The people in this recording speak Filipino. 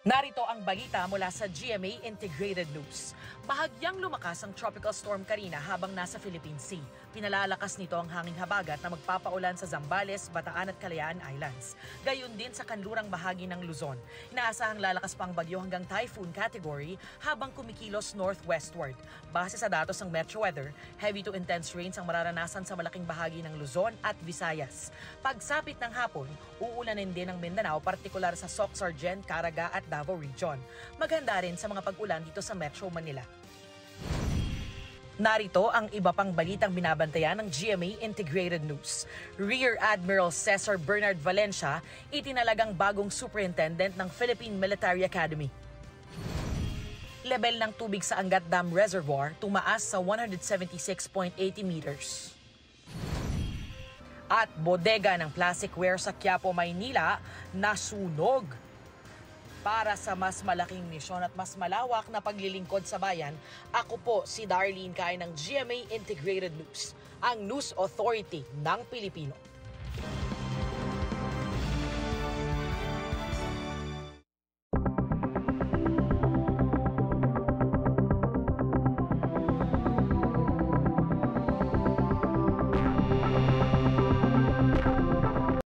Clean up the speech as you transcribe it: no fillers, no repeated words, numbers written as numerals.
Narito ang balita mula sa GMA Integrated News. Bahagyang lumakas ang tropical storm Karina habang nasa Philippine Sea. Pinalalakas nito ang hanging habagat na magpapaulan sa Zambales, Bataan at Kalayaan Islands. Gayon din sa kanlurang bahagi ng Luzon. Inaasahang lalakas pa ang bagyo hanggang typhoon category habang kumikilos northwestward. Base sa datos ng Metro Weather, heavy to intense rains ang mararanasan sa malaking bahagi ng Luzon at Visayas. Pagsapit ng hapon, uulanin din ang Mindanao, partikular sa Soc-Sargen, Caraga at Davao Region. Maghanda rin sa mga pag-ulan dito sa Metro Manila. Narito ang iba pang balitang binabantayan ng GMA Integrated News. Rear Admiral Cesar Bernard Valencia itinalagang bagong superintendent ng Philippine Military Academy. Level ng tubig sa Angat Dam Reservoir tumaas sa 176.80 meters. At bodega ng plasticware sa Quiapo, Maynila nasunog. Para sa mas malaking misyon at mas malawak na paglilingkod sa bayan, ako po si Darlene Kai ng GMA Integrated News, ang News Authority ng Pilipino.